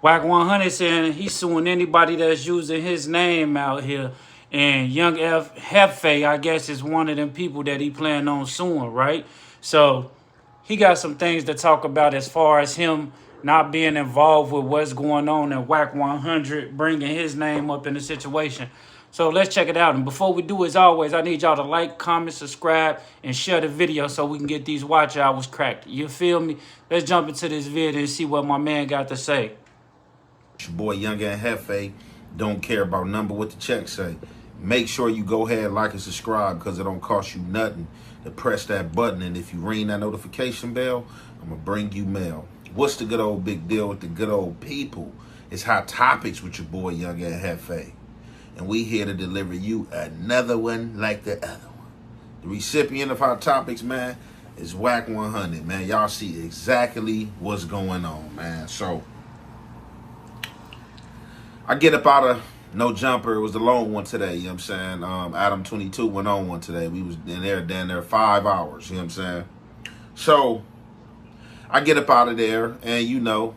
Wack 100 saying he's suing anybody that's using his name out here. And Young Jefe, I guess, is one of them people that he planned on suing, right? So he got some things to talk about as far as him not being involved with what's going on and Wack 100 bringing his name up in the situation. So let's check it out. And before we do, as always, I need y'all to like, comment, subscribe, and share the video so we can get these watch hours cracked. You feel me? Let's jump into this video and see what my man got to say. Your boy Young and Jefe don't care about number what the check say. Make sure you go ahead, like and subscribe, because it don't cost you nothing to press that button. And if you ring that notification bell, I'm gonna bring you mail. What's the good old big deal with the good old people? It's Hot Topics with your boy Young and Jefe, and we here to deliver you another one like the other one. The recipient of Hot Topics, man, is Wack 100, man. Y'all see exactly what's going on, man. So I get up out of no jumper. It was the long one today, you know what I'm saying? Adam 22 went on one today. We was in there down there 5 hours, you know what I'm saying? So I get up out of there and, you know,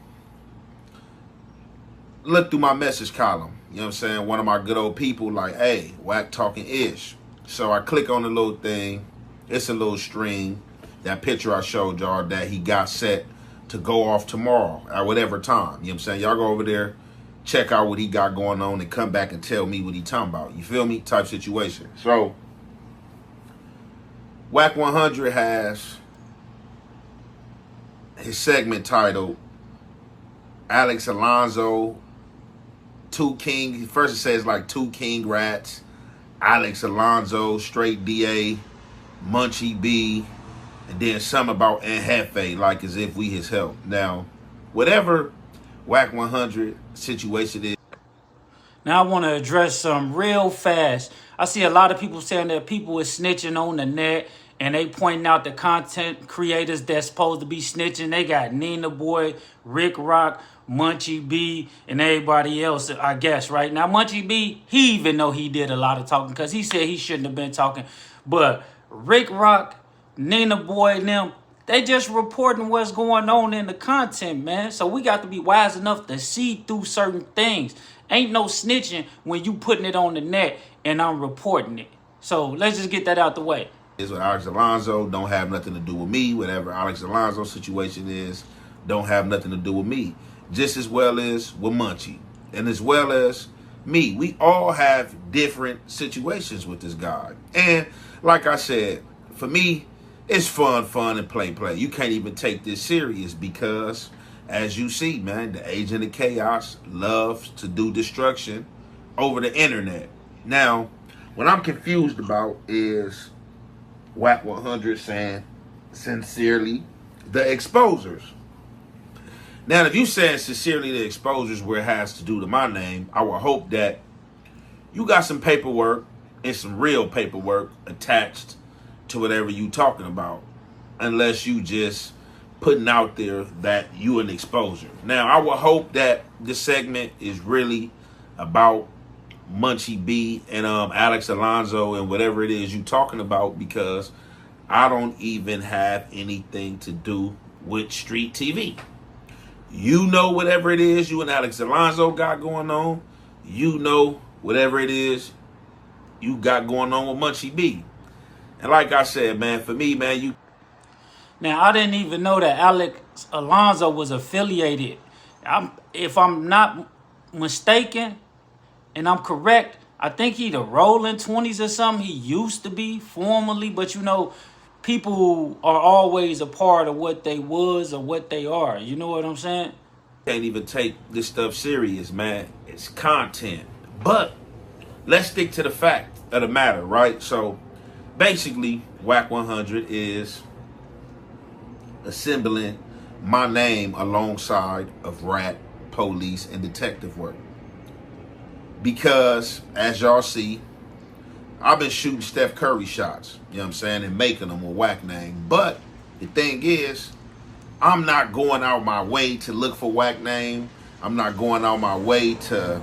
look through my message column, you know what I'm saying? One of my good old people like, hey, Wack talking ish. So I click on the little thing. It's a little string. That picture I showed y'all that he got set to go off tomorrow at whatever time, you know what I'm saying? Y'all go over there, check out what he got going on, and come back and tell me what he talking about. You feel me? Type situation. So Wack 100 has his segment titled Alex Alonso, Two King. First it says like Two King Rats, Alex Alonso, Straight DA, Munchie B, and then some about Jefe, like as if we his help. Now, whatever Wack 100 situation is. Now I want to address some real fast. I see a lot of people saying that people is snitching on the net, and they pointing out the content creators that's supposed to be snitching. They got Nina Boy, Rick Rock, Munchie B, and everybody else, I guess, right? Now, Munchie B, he even know he did a lot of talking because he said he shouldn't have been talking. But Rick Rock, Nina Boy, and them, they just reporting what's going on in the content, man. So we got to be wise enough to see through certain things. Ain't no snitching when you putting it on the net and I'm reporting it. So let's just get that out the way. Is with Alex Alonso, don't have nothing to do with me. Whatever Alex Alonso's situation is, don't have nothing to do with me. Just as well as with Munchie. And as well as me. We all have different situations with this guy. And like I said, for me, it's fun, and play. You can't even take this serious because, as you see, man, the agent of chaos loves to do destruction over the internet. Now, what I'm confused about is Wack 100 saying, sincerely, the exposers. Now, if you saying sincerely the exposers where it has to do to my name, I would hope that you got some paperwork and some real paperwork attached to whatever you talking about, unless you just putting out there that you an exposure. Now, I would hope that this segment is really about Munchie B and Alex Alonso and whatever it is you talking about, because I don't even have anything to do with street TV. You know whatever it is you and Alex Alonso got going on. You know whatever it is you got going on with Munchie B. And like I said, man, for me, man, you. Now, I didn't even know that Alex Alonso was affiliated. If I'm not mistaken, and I'm correct, I think he the Rolling 20s or something. He used to be formerly, but you know, people are always a part of what they was or what they are. You know what I'm saying? Can't even take this stuff serious, man. It's content. But let's stick to the fact of the matter, right? So basically, Wack 100 is assembling my name alongside of rap, police, and detective work. Because, as y'all see, I've been shooting Steph Curry shots, you know what I'm saying, and making them a Wack name. But the thing is, I'm not going out my way to look for Wack name. I'm not going out my way to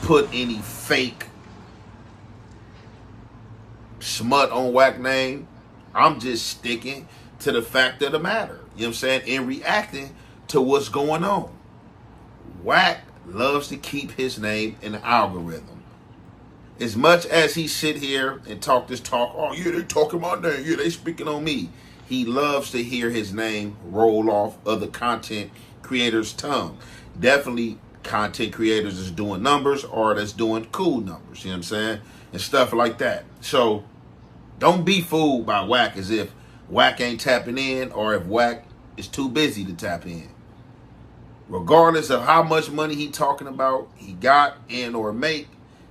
put any fake smut on Wack name. I'm just sticking to the fact of the matter, you know what I'm saying, and reacting to what's going on. Wack loves to keep his name in the algorithm. As much as he sit here and talk this talk, oh yeah, they talking my name, yeah, they speaking on me. He loves to hear his name roll off other content creators' tongue. Definitely content creators that's doing numbers or that's doing cool numbers, you know what I'm saying? And stuff like that. So don't be fooled by Wack as if Wack ain't tapping in or if Wack is too busy to tap in. Regardless of how much money he talking about, he got in or make,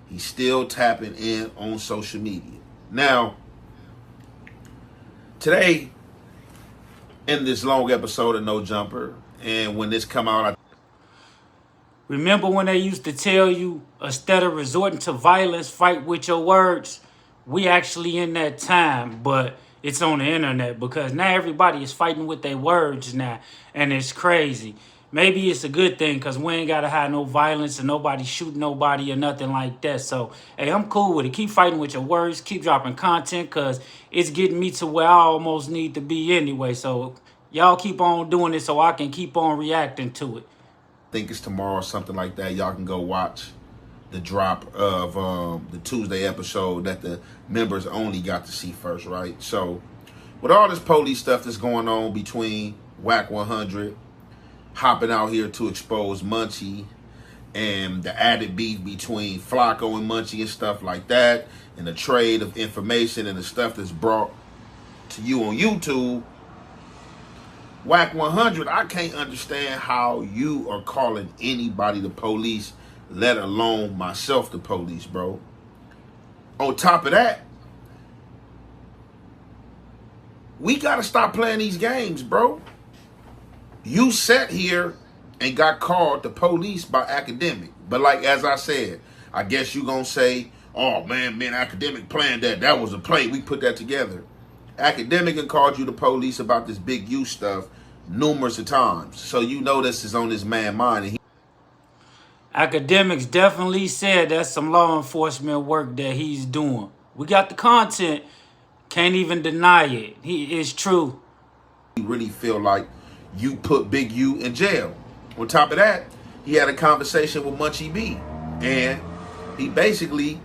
he's still tapping in on social media. Now, today, in this long episode of No Jumper, and when this come out, Remember when they used to tell you, instead of resorting to violence, fight with your words? We actually in that time, but it's on the internet because now everybody is fighting with their words now, and it's crazy. Maybe it's a good thing because we ain't got to have no violence and nobody shoot nobody or nothing like that. So, hey, I'm cool with it. Keep fighting with your words. Keep dropping content because it's getting me to where I almost need to be anyway. So, y'all keep on doing it so I can keep on reacting to it. think it's tomorrow or something like that. Y'all can go watch the drop of the Tuesday episode that the members only got to see first, right? So, with all this police stuff that's going on between Wack 100 hopping out here to expose Munchie and the added beef between Flacco and Munchie and stuff like that, and the trade of information and the stuff that's brought to you on YouTube, Wack 100, I can't understand how you are calling anybody the police, let alone myself the police, bro. On top of that, we got to stop playing these games, bro. You sat here and got called the police by Academic. But like, as I said, I guess you going to say, oh, man, Academic planned that. That was a play. We put that together. Academic and called you the police about this big U stuff numerous of times. So you know this is on this man's mind. And Academics definitely said that's some law enforcement work that he's doing. We got the content. Can't even deny it. It's true. He really feel like you put Big U in jail. On top of that, he had a conversation with Munchie B. And he basically,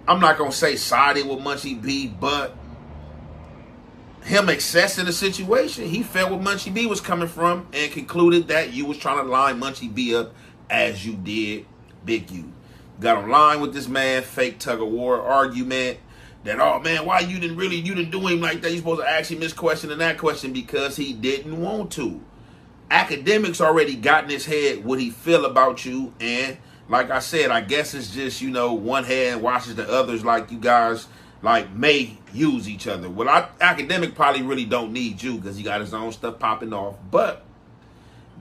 I'm not going to say sided with Munchie B, but him accessing the situation, he felt where Munchie B was coming from and concluded that you was trying to line Munchie B up as you did Big U. Got online with this man, fake tug of war argument that, oh man, why you didn't do him like that? You supposed to ask him this question and that question because he didn't want to. Academics already got in his head what he feel about you, and like I said, I guess it's just, one hand washes the others, like you guys may use each other. Well, Academic probably really don't need you because he got his own stuff popping off. But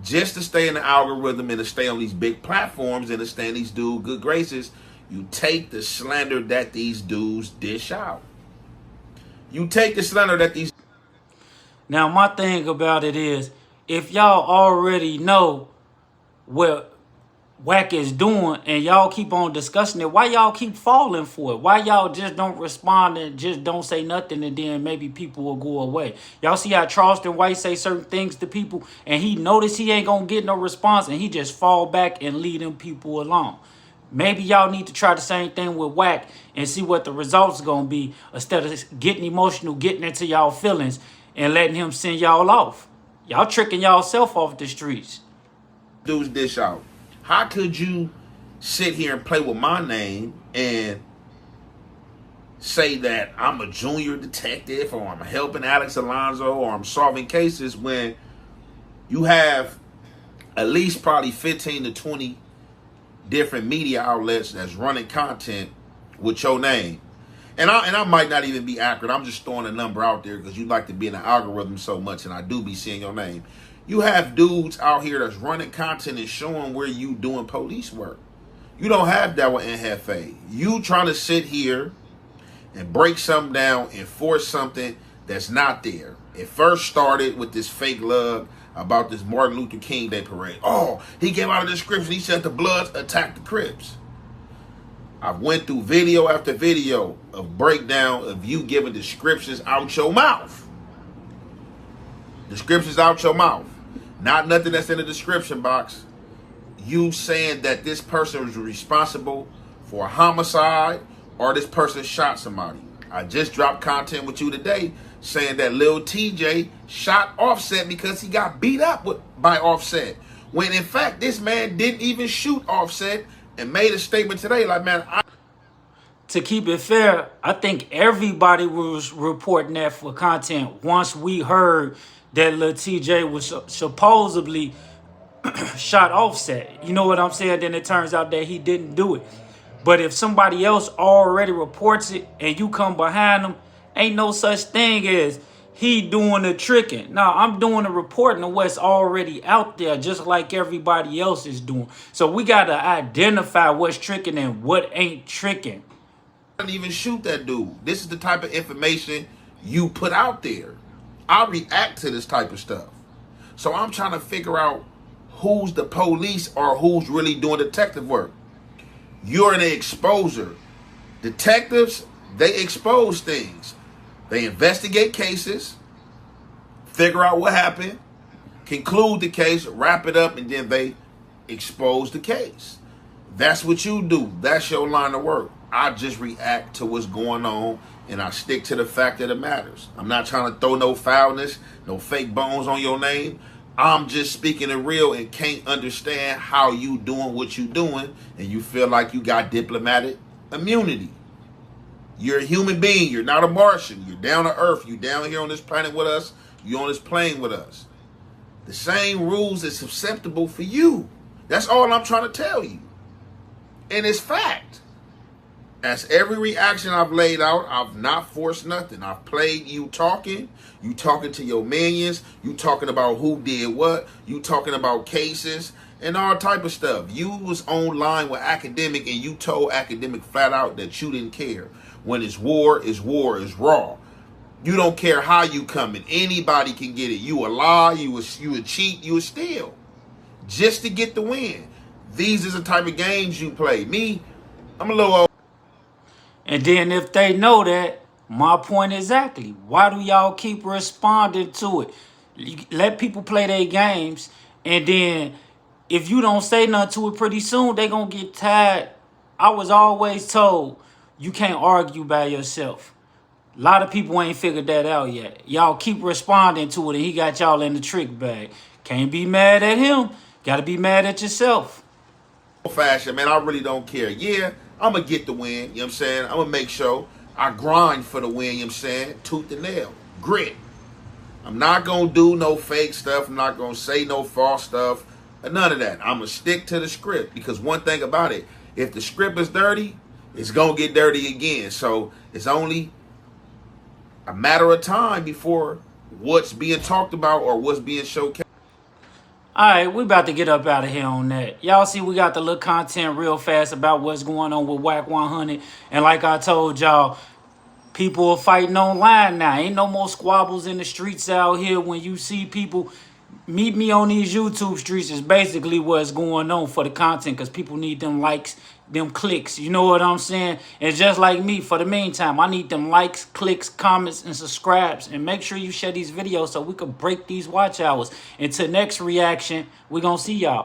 just to stay in the algorithm and to stay on these big platforms and to stay in these dudes' good graces, you take the slander that these dudes dish out. You take the slander that these... Now, my thing about it is, if y'all already know what Wack is doing and y'all keep on discussing it, why y'all keep falling for it? Why y'all just don't respond and just don't say nothing and then maybe people will go away? Y'all see how Charleston White say certain things to people and he notice he ain't gonna get no response and he just fall back and lead them people along. Maybe y'all need to try the same thing with Wack and see what the results gonna be instead of getting emotional, getting into y'all feelings and letting him send y'all off. Y'all tricking y'all self off the streets. Dudes dish out. How could you sit here and play with my name and say that I'm a junior detective or I'm helping Alex Alonso or I'm solving cases when you have at least probably 15 to 20 different media outlets that's running content with your name? And I might not even be accurate. I'm just throwing a number out there because you like to be in the algorithm so much, and I do be seeing your name. You have dudes out here that's running content and showing where you doing police work. You don't have that with NFA. You trying to sit here and break something down and force something that's not there. It first started with this fake love about this Martin Luther King Day parade. Oh, he gave out a description. He said the Bloods attacked the Crips. I went through video after video of breakdown of you giving descriptions out your mouth. Description's out your mouth. Not nothing that's in the description box. You saying that this person was responsible for a homicide or this person shot somebody. I just dropped content with you today saying that Lil TJ shot Offset because he got beat up by Offset. When in fact, this man didn't even shoot Offset and made a statement today like, man, To keep it fair, I think everybody was reporting that for content once we heard that Lil TJ was supposedly shot Offset. You know what I'm saying? Then it turns out that he didn't do it. But if somebody else already reports it and you come behind them, ain't no such thing as he doing the tricking. No, I'm doing the reporting of what's already out there, just like everybody else is doing. So we got to identify what's tricking and what ain't tricking. I didn't even shoot that dude. This is the type of information you put out there. I react to this type of stuff. So I'm trying to figure out who's the police or who's really doing detective work. You're an exposer. Detectives, they expose things. They investigate cases, figure out what happened, conclude the case, wrap it up, and then they expose the case. That's what you do. That's your line of work. I just react to what's going on, and I stick to the fact that it matters. I'm not trying to throw no foulness, no fake bones on your name. I'm just speaking it real and can't understand how you doing what you doing and you feel like you got diplomatic immunity. You're a human being. You're not a Martian. You're down to earth. You're down here on this planet with us. You're on this plane with us. The same rules is susceptible for you. That's all I'm trying to tell you. And it's fact. As every reaction I've laid out, I've not forced nothing. I've played you talking to your minions, you talking about who did what, you talking about cases and all type of stuff. You was online with Academic and you told Academic flat out that you didn't care. When it's war, it's war, it's raw. You don't care how you coming. Anybody can get it. You a lie, you a cheat, you a steal. Just to get the win. These is the type of games you play. Me, I'm a little old. And then if they know that, my point exactly. Why do y'all keep responding to it? Let people play their games, and then if you don't say nothing to it pretty soon, they gonna get tired. I was always told you can't argue by yourself. A lot of people ain't figured that out yet. Y'all keep responding to it, and he got y'all in the trick bag. Can't be mad at him. Gotta be mad at yourself. Fashion, man, I really don't care. Yeah, I'm going to get the win, you know what I'm saying? I'm going to make sure I grind for the win, you know what I'm saying? Tooth and nail. Grit. I'm not going to do no fake stuff. I'm not going to say no false stuff. None of that. I'm going to stick to the script because one thing about it, if the script is dirty, it's going to get dirty again. So it's only a matter of time before what's being talked about or what's being showcased. All right, we about to get up out of here on that. Y'all see we got the little content real fast about what's going on with Wack 100. And like I told y'all, people are fighting online now. Ain't no more squabbles in the streets out here. When you see people, meet me on these YouTube streets is basically what's going on for the content because people need them likes, them clicks. You know what I'm saying? And just like me, for the meantime, I need them likes, clicks, comments, and subscribes. And make sure you share these videos so we can break these watch hours. Until next reaction, we're going to see y'all.